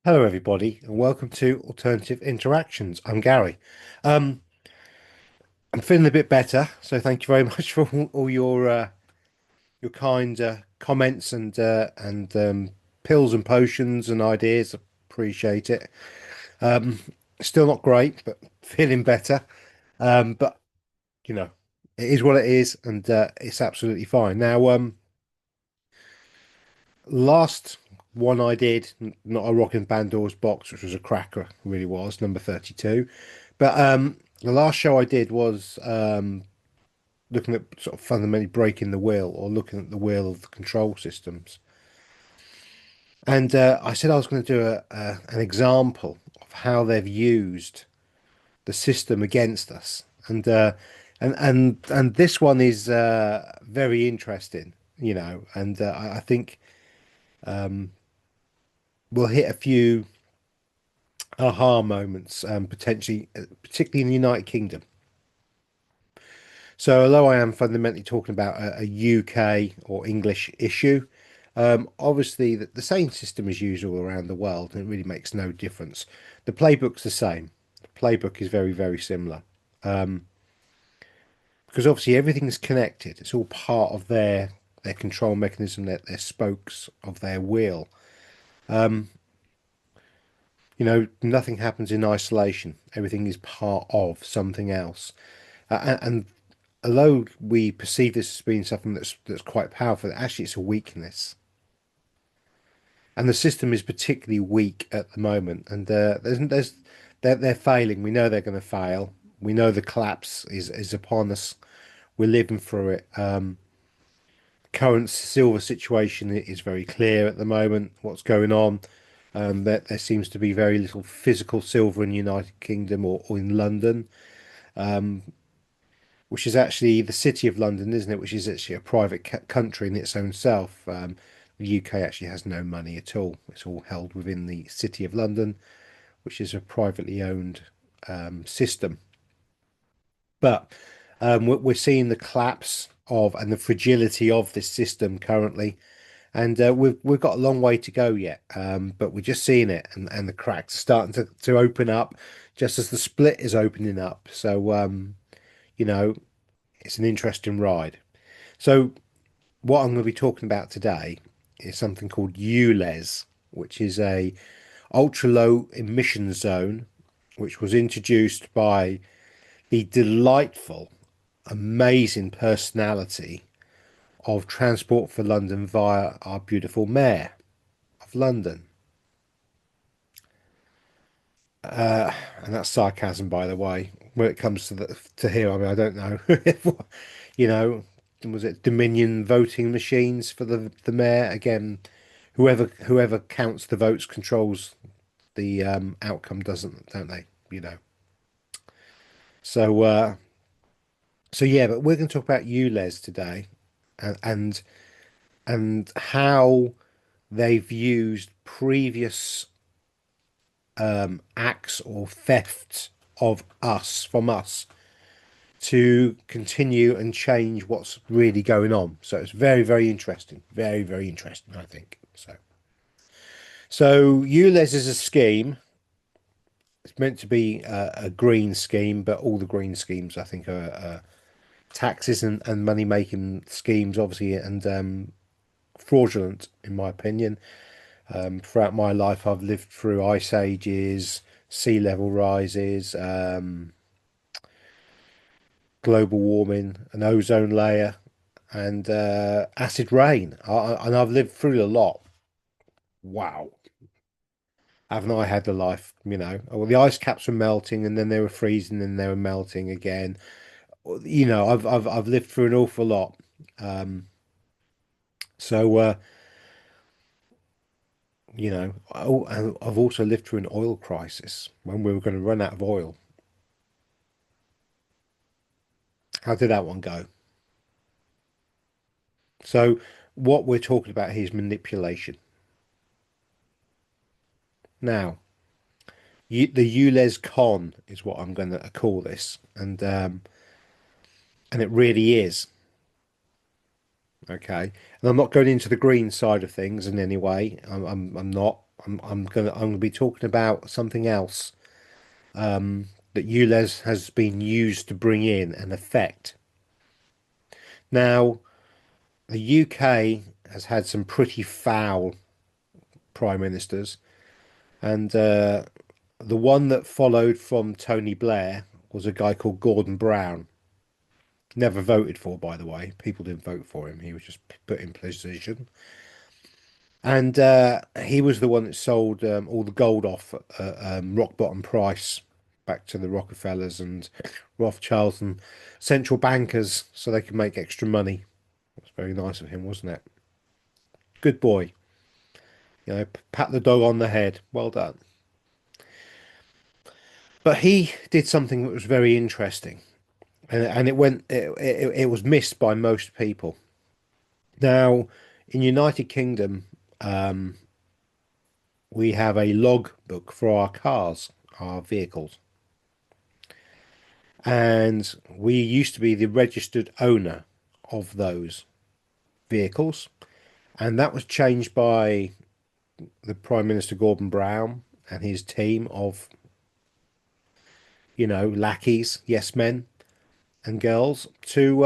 Hello, everybody, and welcome to Alternative Interactions. I'm Gary. Um, I'm feeling a bit better, so thank you very much for all your kind comments and pills and potions and ideas. Appreciate it. Um, Still not great, but feeling better. But you know, it is what it is, and it's absolutely fine. Now, last one I did, not a Rocking Bandors box, which was a cracker, really was, number 32. But the last show I did was looking at sort of fundamentally breaking the wheel or looking at the wheel of the control systems. And I said I was going to do an example of how they've used the system against us. And this one is very interesting, and I think we'll hit a few aha moments, potentially, particularly in the United Kingdom. So, although I am fundamentally talking about a UK or English issue, obviously the same system is used all around the world, and it really makes no difference. The playbook's the same. The playbook is very, very similar because obviously everything's connected. It's all part of their control mechanism, their spokes of their wheel. Nothing happens in isolation. Everything is part of something else. And although we perceive this as being something that's quite powerful, actually it's a weakness. And the system is particularly weak at the moment. And they're failing. We know they're going to fail. We know the collapse is upon us. We're living through it. Current silver situation is very clear at the moment. What's going on? There seems to be very little physical silver in the United Kingdom or in London, which is actually the City of London, isn't it? Which is actually a private country in its own self. The UK actually has no money at all. It's all held within the City of London, which is a privately owned system. But we're seeing the collapse of and the fragility of this system currently, and we've got a long way to go yet. But we're just seeing it, and the cracks starting to open up, just as the split is opening up. So you know, it's an interesting ride. So what I'm going to be talking about today is something called ULEZ, which is a ultra low emission zone, which was introduced by the delightful, amazing personality of Transport for London via our beautiful mayor of London. And that's sarcasm, by the way. When it comes to here, I mean, I don't know. You know, was it Dominion voting machines for the mayor? Again, whoever counts the votes controls the outcome, doesn't, don't they? You know. So so yeah, but we're going to talk about ULEZ today, and and how they've used previous acts or thefts of us from us to continue and change what's really going on. So it's very, very interesting. Very, very interesting, I think. So ULEZ is a scheme. It's meant to be a green scheme, but all the green schemes, I think, are taxes and money making schemes, obviously, and fraudulent, in my opinion. Throughout my life, I've lived through ice ages, sea level rises, global warming, an ozone layer, and acid rain. And I've lived through a lot. Wow. Haven't I had the life, you know? Well, the ice caps were melting and then they were freezing and they were melting again. You know, I've lived through an awful lot. So and I've also lived through an oil crisis when we were going to run out of oil. How did that one go? So what we're talking about here is manipulation. Now, the ULEZ Con is what I'm going to call this, and it really is. Okay, and I'm not going into the green side of things in any way. I'm not. I'm gonna be talking about something else that ULEZ has been used to bring in and affect. Now, the UK has had some pretty foul prime ministers, and the one that followed from Tony Blair was a guy called Gordon Brown. Never voted for, by the way. People didn't vote for him. He was just put in position. And he was the one that sold all the gold off at rock bottom price back to the Rockefellers and Rothschilds and central bankers so they could make extra money. It was very nice of him, wasn't it? Good boy. You know, pat the dog on the head. Well done. But he did something that was very interesting, and it was missed by most people. Now, in United Kingdom, we have a log book for our cars, our vehicles, and we used to be the registered owner of those vehicles, and that was changed by the Prime Minister Gordon Brown and his team of, lackeys, yes men and girls, to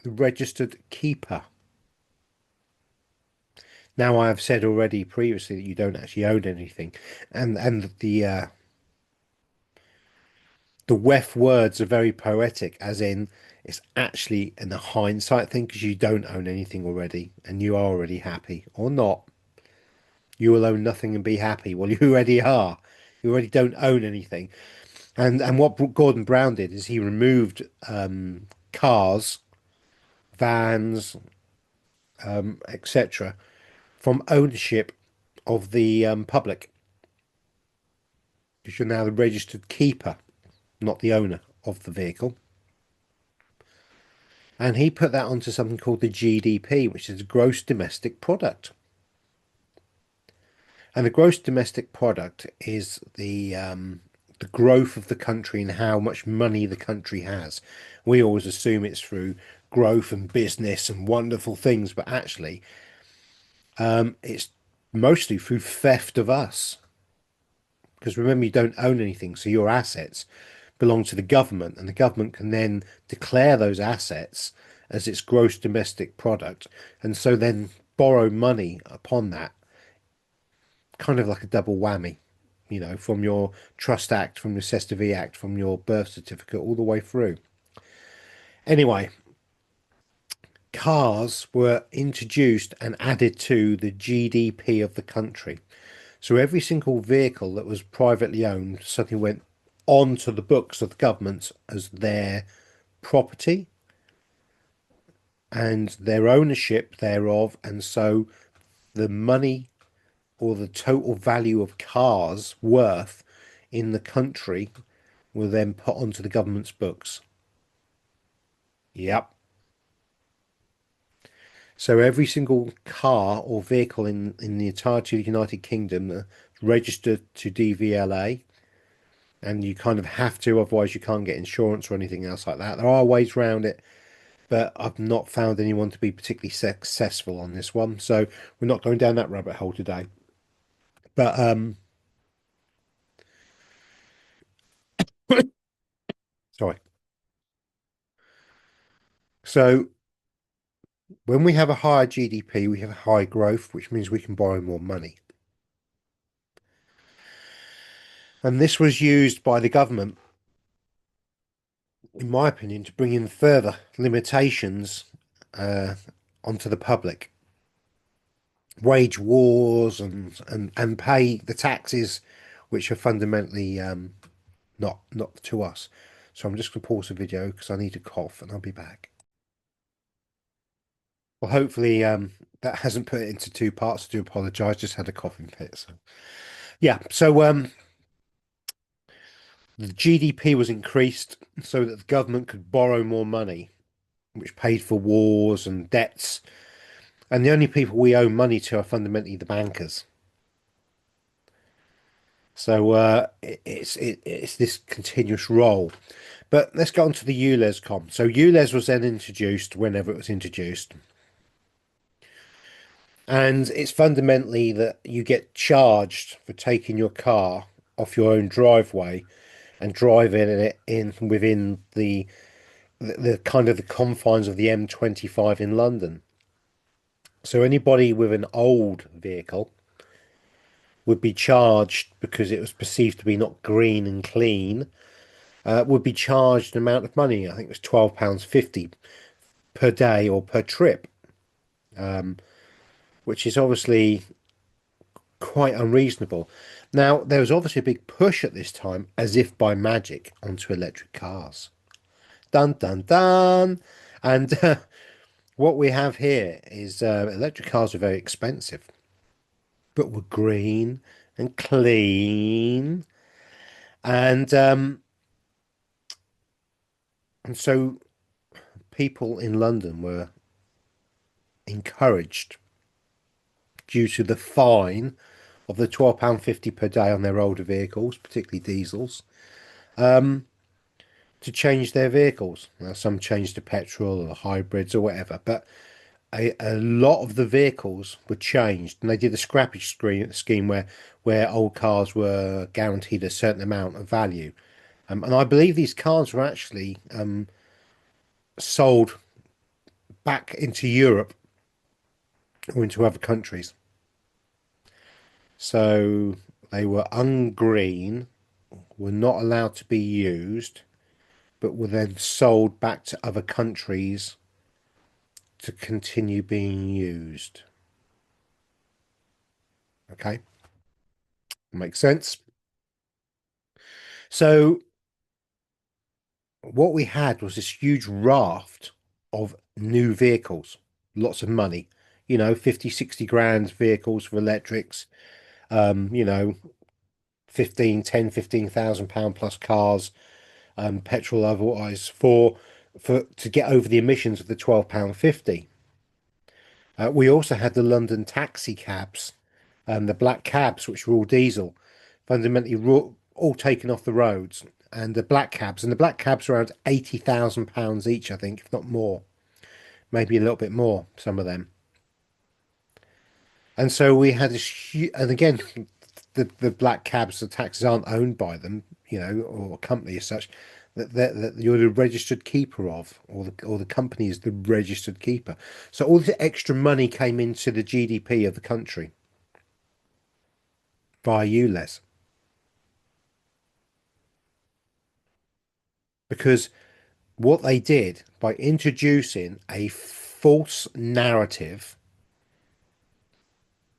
the registered keeper. Now, I have said already previously that you don't actually own anything, and the WEF words are very poetic, as in it's actually in the hindsight thing because you don't own anything already and you are already happy or not. You will own nothing and be happy. Well, you already are. You already don't own anything. And what Gordon Brown did is he removed cars, vans, etc., from ownership of the public because you're now the registered keeper, not the owner of the vehicle. And he put that onto something called the GDP, which is gross domestic product. And the gross domestic product is the growth of the country and how much money the country has. We always assume it's through growth and business and wonderful things, but actually, it's mostly through theft of us. Because remember, you don't own anything, so your assets belong to the government, and the government can then declare those assets as its gross domestic product, and so then borrow money upon that, kind of like a double whammy, from your Trust Act, from your Cesta V Act, from your birth certificate, all the way through. Anyway, cars were introduced and added to the GDP of the country. So every single vehicle that was privately owned suddenly went onto the books of the government as their property and their ownership thereof. And so the money or the total value of cars worth in the country were then put onto the government's books. Yep. So every single car or vehicle in the entirety of the United Kingdom registered to DVLA, and you kind of have to, otherwise you can't get insurance or anything else like that. There are ways around it, but I've not found anyone to be particularly successful on this one. So we're not going down that rabbit hole today. But sorry. So when we have a higher GDP, we have high growth, which means we can borrow more money. And this was used by the government, in my opinion, to bring in further limitations uh, onto the public, wage wars and pay the taxes, which are fundamentally not to us. So I'm just going to pause the video because I need to cough and I'll be back. Well, hopefully that hasn't put it into two parts. I do apologise. Just had a coughing fit. So yeah. So the GDP was increased so that the government could borrow more money, which paid for wars and debts. And the only people we owe money to are fundamentally the bankers. So it's this continuous role. But let's go on to the ULEZ Con. So ULEZ was then introduced whenever it was introduced. And it's fundamentally that you get charged for taking your car off your own driveway and driving it in within the kind of the confines of the M25 in London. So anybody with an old vehicle would be charged because it was perceived to be not green and clean, would be charged an amount of money. I think it was £12.50 per day or per trip, which is obviously quite unreasonable. Now, there was obviously a big push at this time, as if by magic, onto electric cars. Dun dun dun. And what we have here is electric cars are very expensive, but were green and clean. And and so people in London were encouraged due to the fine of the £12.50 per day on their older vehicles, particularly diesels, to change their vehicles. Now, some changed to petrol or hybrids or whatever, but a lot of the vehicles were changed, and they did a scheme where old cars were guaranteed a certain amount of value. And I believe these cars were actually sold back into Europe or into other countries. So they were ungreen, were not allowed to be used, but were then sold back to other countries to continue being used. Okay, makes sense. So what we had was this huge raft of new vehicles, lots of money, 50, 60 grand vehicles for electrics, um, you know, 15,000 £10,000 15,000 plus cars, petrol otherwise for to get over the emissions of the £12.50. We also had the London taxi cabs and the black cabs, which were all diesel, fundamentally all taken off the roads. And the black cabs were around £80,000 each, I think, if not more, maybe a little bit more, some of them. And so we had this huge, and again, the black cabs, the taxis aren't owned by them, or a company as such, that you're the registered keeper of, or the company is the registered keeper. So all this extra money came into the GDP of the country via ULEZ because what they did by introducing a false narrative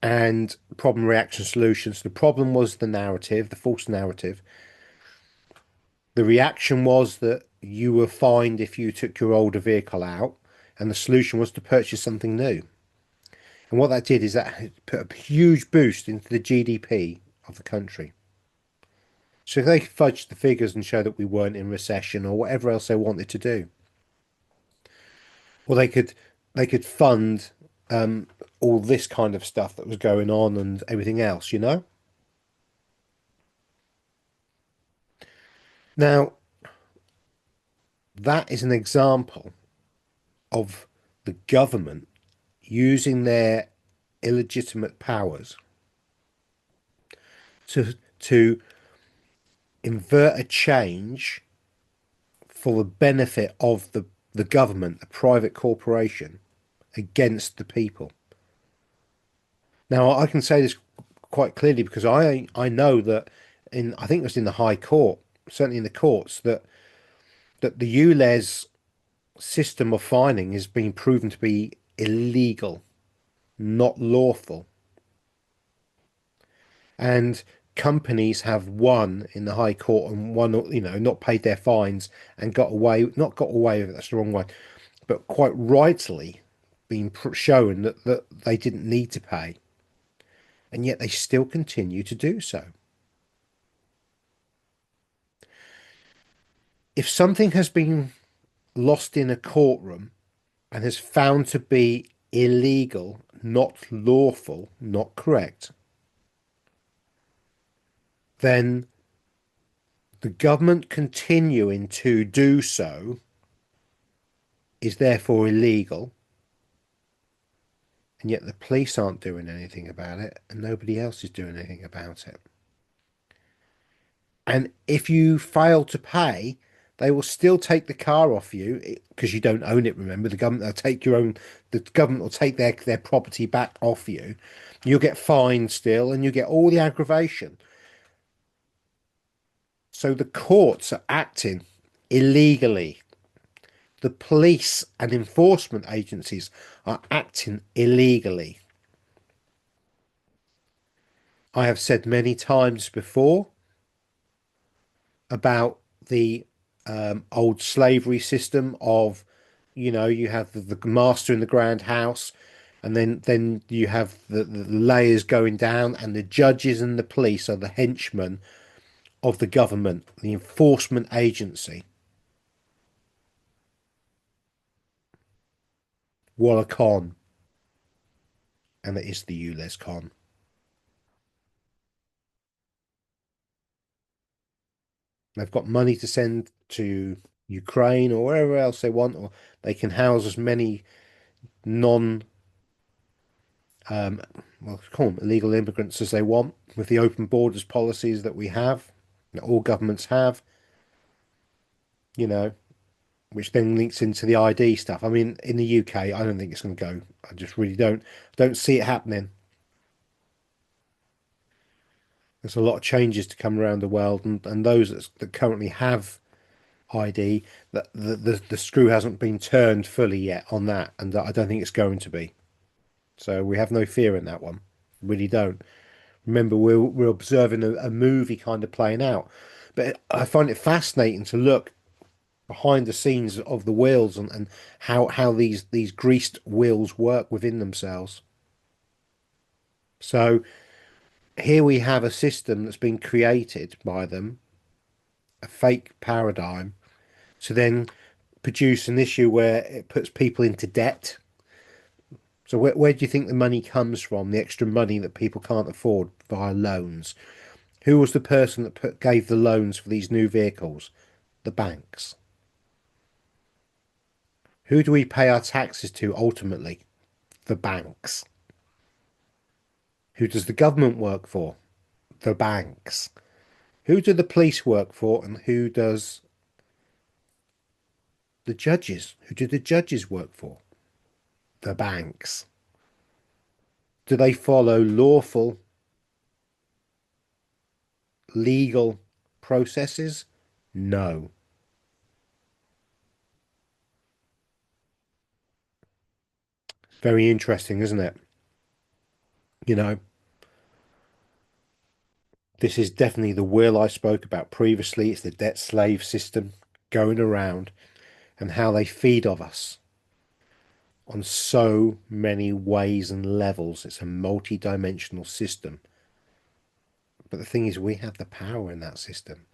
and problem reaction solutions. The problem was the narrative, the false narrative. The reaction was that you were fined if you took your older vehicle out, and the solution was to purchase something new. And what that did is that put a huge boost into the GDP of the country. So if they could fudge the figures and show that we weren't in recession or whatever else they wanted to do, or they could fund um, all this kind of stuff that was going on and everything else. Now, that is an example of the government using their illegitimate powers to invert a change for the benefit of the government, a private corporation, against the people. Now, I can say this quite clearly because I know that I think it was in the High Court, certainly in the courts, that the ULEZ system of fining has been proven to be illegal, not lawful. And companies have won in the High Court and won, not paid their fines and not got away with it, that's the wrong way, but quite rightly been shown that they didn't need to pay. And yet they still continue to do so. If something has been lost in a courtroom and is found to be illegal, not lawful, not correct, then the government continuing to do so is therefore illegal, And yet the police aren't doing anything about it, and nobody else is doing anything about it. And if you fail to pay, they will still take the car off you because you don't own it. Remember, the government will take their property back off you. You'll get fined still, and you get all the aggravation. So the courts are acting illegally. The police and enforcement agencies are acting illegally. I have said many times before about the old slavery system of, you have the master in the grand house, and then you have the layers going down, and the judges and the police are the henchmen of the government, the enforcement agency. What a con, and it is the ULEZ con. They've got money to send to Ukraine or wherever else they want, or they can house as many non well, call them illegal immigrants as they want with the open borders policies that we have, that all governments have, you know, which then links into the ID stuff. I mean, in the UK, I don't think it's going to go. I just really don't see it happening. There's a lot of changes to come around the world, and those that currently have ID, that the screw hasn't been turned fully yet on that, and I don't think it's going to be. So we have no fear in that one. Really don't. Remember, we're observing a movie kind of playing out. But I find it fascinating to look behind the scenes of the wheels, and how these greased wheels work within themselves. So here we have a system that's been created by them, a fake paradigm, to then produce an issue where it puts people into debt. So where do you think the money comes from? The extra money that people can't afford via loans. Who was the person that gave the loans for these new vehicles? The banks. Who do we pay our taxes to ultimately? The banks. Who does the government work for? The banks. Who do the police work for, and who does the judges? Who do the judges work for? The banks. Do they follow lawful, legal processes? No. Very interesting, isn't it? You know, this is definitely the will I spoke about previously. It's the debt slave system going around, and how they feed off us on so many ways and levels. It's a multi-dimensional system. But the thing is, we have the power in that system.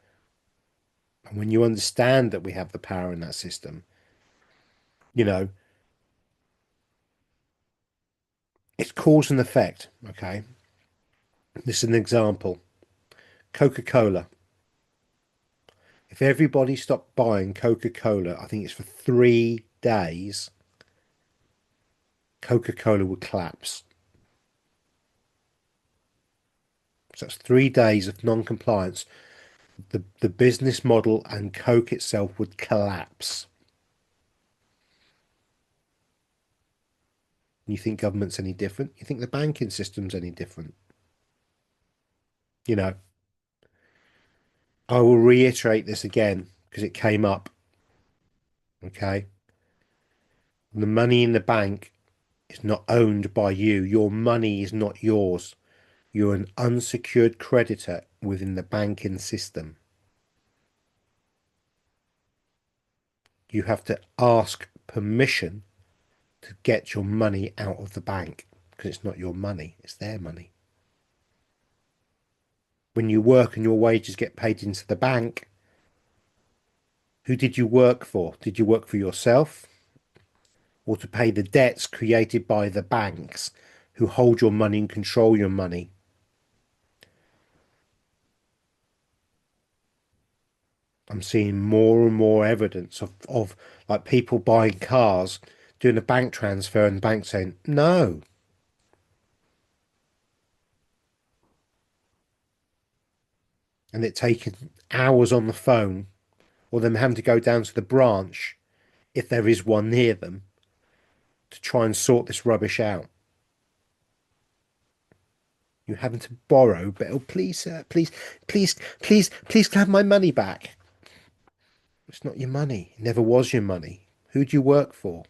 And when you understand that we have the power in that system, you know, it's cause and effect. Okay. This is an example. Coca-Cola. If everybody stopped buying Coca-Cola, I think it's for 3 days, Coca-Cola would collapse. So that's 3 days of non-compliance. The business model and Coke itself would collapse. You think government's any different? You think the banking system's any different? You know, I will reiterate this again because it came up. Okay. The money in the bank is not owned by you. Your money is not yours. You're an unsecured creditor within the banking system. You have to ask permission to get your money out of the bank because it's not your money, it's their money. When you work and your wages get paid into the bank, who did you work for? Did you work for yourself, or to pay the debts created by the banks who hold your money and control your money? I'm seeing more and more evidence of like people buying cars, doing a bank transfer, and the bank saying, no. and it taking hours on the phone, or them having to go down to the branch if there is one near them to try and sort this rubbish out. You having to borrow, but oh please, sir, please, please, please, please, can I have my money back? It's not your money. It never was your money. Who do you work for?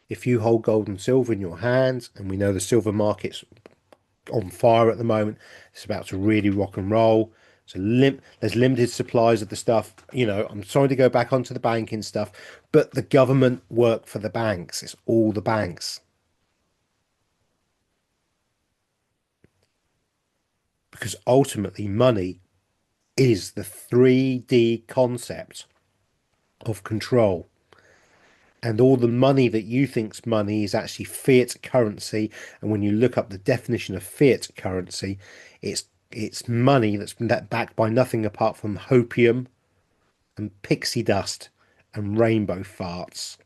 If you hold gold and silver in your hands, and we know the silver market's on fire at the moment, it's about to really rock and roll. So there's limited supplies of the stuff. I'm sorry to go back onto the banking stuff, but the government work for the banks. It's all the banks because ultimately money is the 3D concept of control. And all the money that you think's money is actually fiat currency. And when you look up the definition of fiat currency, it's money that's backed by nothing apart from hopium and pixie dust and rainbow farts.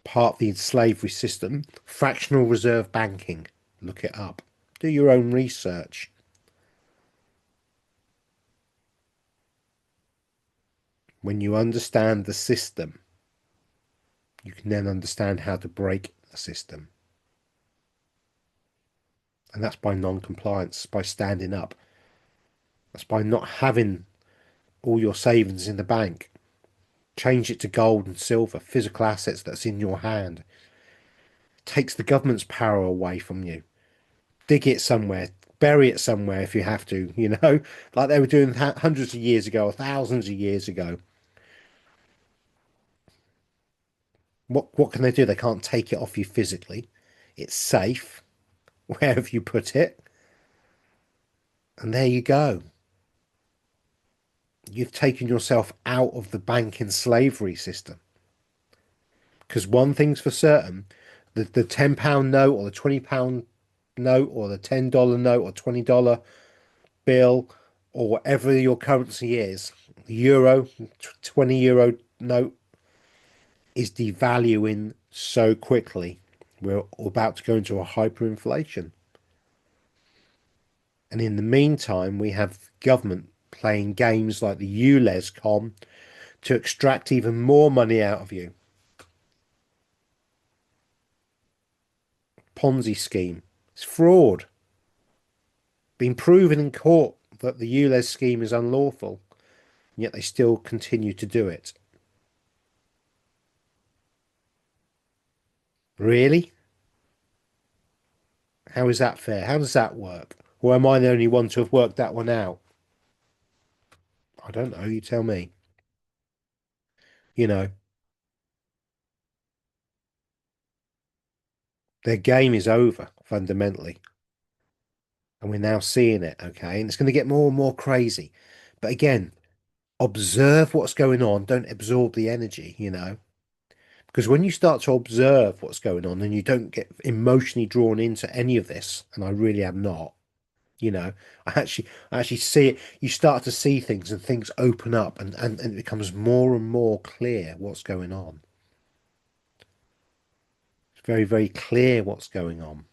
Part of the slavery system, fractional reserve banking. Look it up. Do your own research. When you understand the system, you can then understand how to break the system. And that's by non-compliance, by standing up. That's by not having all your savings in the bank. Change it to gold and silver, physical assets that's in your hand. Takes the government's power away from you. Dig it somewhere, bury it somewhere if you have to, like they were doing hundreds of years ago or thousands of years ago. What can they do? They can't take it off you physically. It's safe wherever you put it. And there you go. You've taken yourself out of the banking slavery system. Because one thing's for certain, the £10 note or the £20 note or the $10 note or $20 bill or whatever your currency is, the euro, 20 euro note is devaluing so quickly. We're about to go into a hyperinflation. And in the meantime, we have government playing games like the ULEZ Con to extract even more money out of you. Ponzi scheme. It's fraud. Been proven in court that the ULEZ scheme is unlawful, yet they still continue to do it. Really? How is that fair? How does that work? Or am I the only one to have worked that one out? I don't know. You tell me. You know, their game is over fundamentally. And we're now seeing it, okay? And it's going to get more and more crazy. But again, observe what's going on. Don't absorb the energy. Because when you start to observe what's going on and you don't get emotionally drawn into any of this, and I really am not, you know, I actually see it. You start to see things and things open up and it becomes more and more clear what's going on. It's very, very clear what's going on.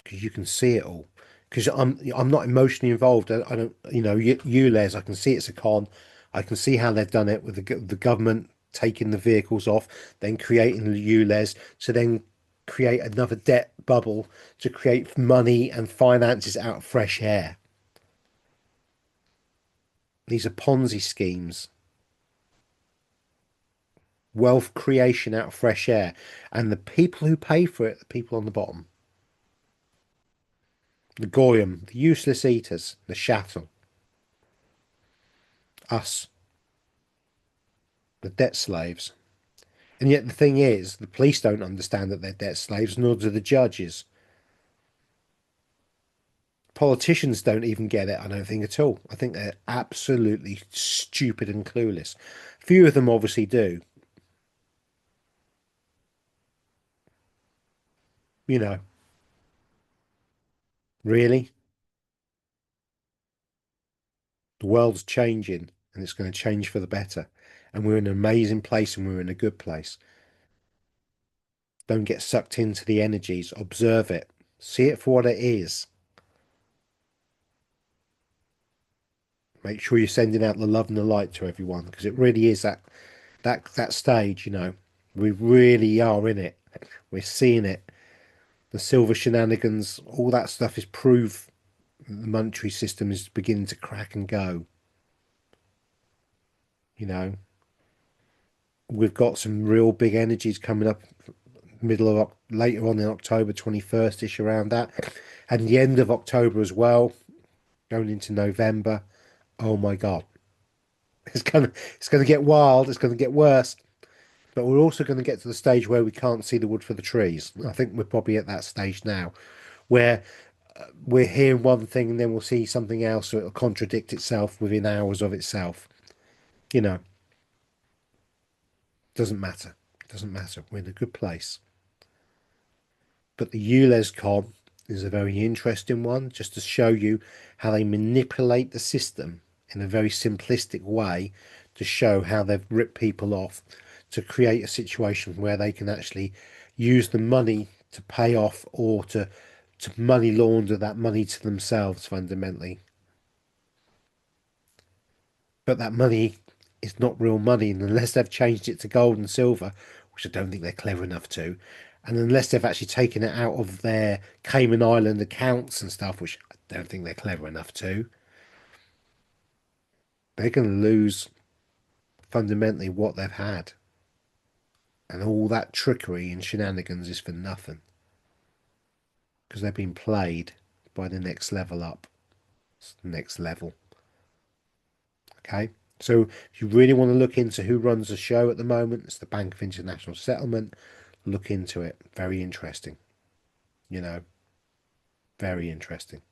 Because you can see it all. Because I'm not emotionally involved. I don't, ULEZ, I can see it's a con. I can see how they've done it with the government taking the vehicles off, then creating the ULEZ to then create another debt bubble to create money and finances out of fresh air. These are Ponzi schemes, wealth creation out of fresh air. And the people who pay for it, the people on the bottom, the goyim, the useless eaters, the chattel, us, the debt slaves. And yet the thing is, the police don't understand that they're debt slaves, nor do the judges. Politicians don't even get it, I don't think at all. I think they're absolutely stupid and clueless. Few of them obviously do. You know, really, the world's changing. and it's going to change for the better. And we're in an amazing place and we're in a good place. Don't get sucked into the energies. Observe it. See it for what it is. Make sure you're sending out the love and the light to everyone because it really is that stage, you know. We really are in it. We're seeing it. The silver shenanigans, all that stuff is proof that the monetary system is beginning to crack and go. You know, we've got some real big energies coming up later on in October 21st ish around that, and the end of October as well, going into November. Oh my God, it's gonna get wild. It's gonna get worse. But we're also going to get to the stage where we can't see the wood for the trees. I think we're probably at that stage now, where we're hearing one thing and then we'll see something else, so it'll contradict itself within hours of itself. You know, doesn't matter. Doesn't matter. We're in a good place. But the ULEZ Con is a very interesting one, just to show you how they manipulate the system in a very simplistic way to show how they've ripped people off to create a situation where they can actually use the money to pay off or to money launder that money to themselves fundamentally. But that money is not real money, and unless they've changed it to gold and silver, which I don't think they're clever enough to, and unless they've actually taken it out of their Cayman Island accounts and stuff, which I don't think they're clever enough to, they're going to lose fundamentally what they've had. And all that trickery and shenanigans is for nothing because they've been played by the next level up, next level. Okay. So if you really want to look into who runs the show at the moment, it's the Bank of International Settlement. Look into it. Very interesting. You know, very interesting.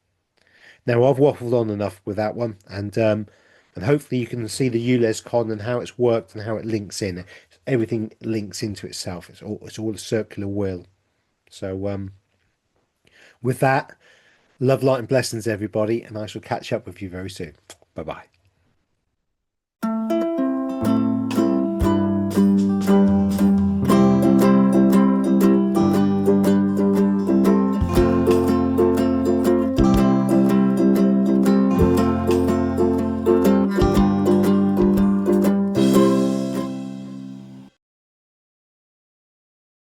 Now I've waffled on enough with that one, and hopefully you can see the ULEZ Con and how it's worked and how it links in. Everything links into itself. It's all a circular wheel. So with that, love, light, and blessings, everybody, and I shall catch up with you very soon. Bye bye.